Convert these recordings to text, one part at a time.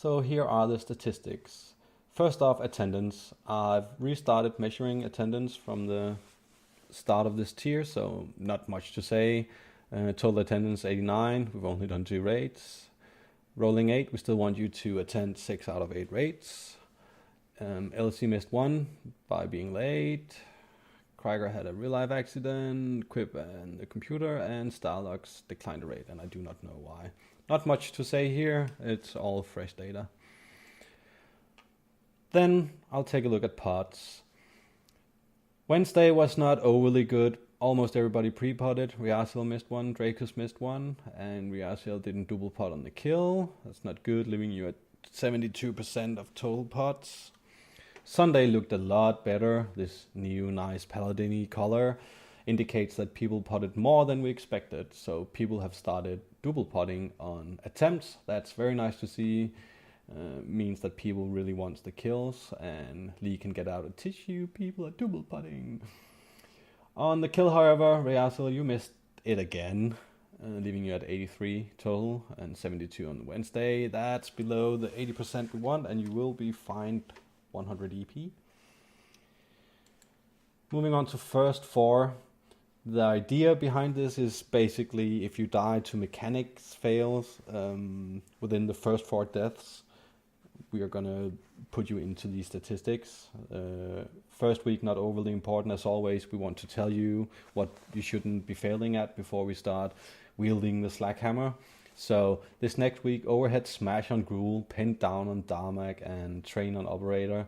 So here are the statistics. First off, attendance. I've restarted measuring attendance from the start of this tier, so not much to say. Total attendance 89, we've only done 2 raids. Rolling 8, we still want you to attend 6 out of 8 raids. LC missed 1 by being late. Krieger had a real life accident, Quip and the computer, and Starlux declined the raid, and I do not know why. Not much to say here, it's all fresh data. Then I'll take a look at pods. Wednesday was not overly good. Almost everybody pre-potted. Riazel missed 1, Dracus missed 1, and Riazel didn't double pot on the kill. That's not good, leaving you at 72% of total pots. Sunday looked a lot better. This new nice paladin-y color indicates that people potted more than we expected. So people have started double potting on attempts. That's very nice to see. Means that people really want the kills, and Lee can get out a tissue. People are double potting. On the kill, however, Riazel, you missed it again, leaving you at 83 total and 72 on Wednesday. That's below the 80% we want, and you will be fined 100 EP. Moving on to first 4. The idea behind this is basically if you die to mechanics fails within the first 4 deaths, we are going to put you into these statistics. First week, not overly important as always. We want to tell you what you shouldn't be failing at before we start wielding the slack hammer. So this next week, overhead smash on Gruul, pinned down on Darmak, and train on Operator.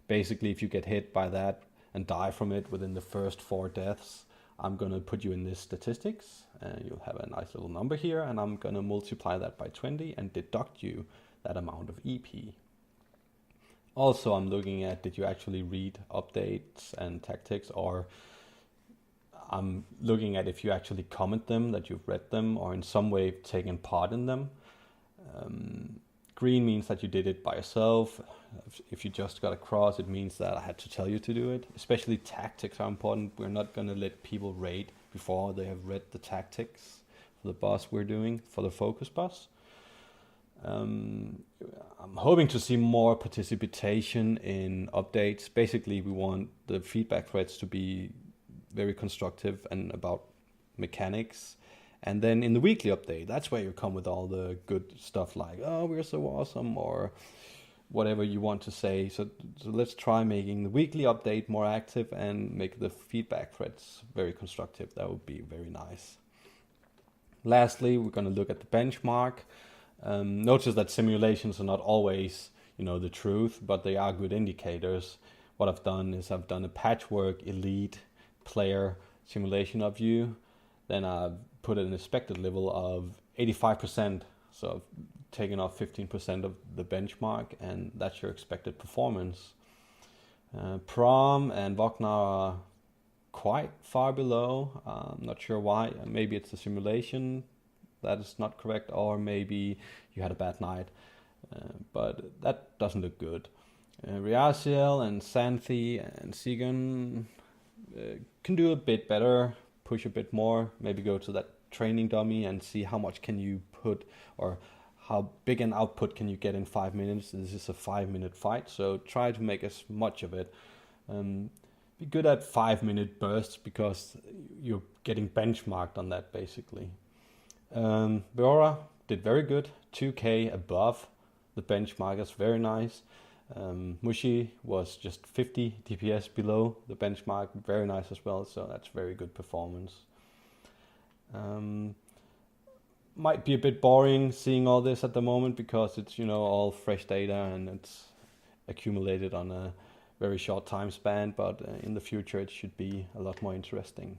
Basically, if you get hit by that and die from it within the first 4 deaths, I'm going to put you in this statistics, and you'll have a nice little number here, and I'm going to multiply that by 20 and deduct you that amount of EP. Also, I'm looking at, did you actually read updates and tactics, or I'm looking at if you actually comment them, that you've read them, or in some way taken part in them. Green means that you did it by yourself. If you just got across, it means that I had to tell you to do it. Especially tactics are important. We're not going to let people raid before they have read the tactics for the boss we're doing, for the focus boss. I'm hoping to see more participation in updates. Basically, we want the feedback threads to be very constructive and about mechanics. And then in the weekly update, that's where you come with all the good stuff like, oh, we're so awesome, or whatever you want to say. So let's try making the weekly update more active and make the feedback threads very constructive. That would be very nice. Lastly, we're going to look at the benchmark. Notice that simulations are not always, the truth, but they are good indicators. What I've done is I've done a patchwork elite player simulation of you. Then I've put an expected level of 85%. So I've taken off 15% of the benchmark, and that's your expected performance. Prom and Wagner are quite far below. I'm not sure why. Maybe it's the simulation that is not correct, or maybe you had a bad night, but that doesn't look good. Riazel and Xanthi and Sigan can do a bit better, push a bit more, maybe go to that training dummy and see how much can you put, or how big an output can you get in 5 minutes. This is a 5-minute fight, so try to make as much of it. Be good at 5-minute bursts, because you're getting benchmarked on that basically. Beora did very good, 2k above the benchmark. That's very nice. Mushi was just 50 DPS below the benchmark, very nice as well, so that's very good performance. Might be a bit boring seeing all this at the moment, because it's all fresh data and it's accumulated on a very short time span, but in the future it should be a lot more interesting.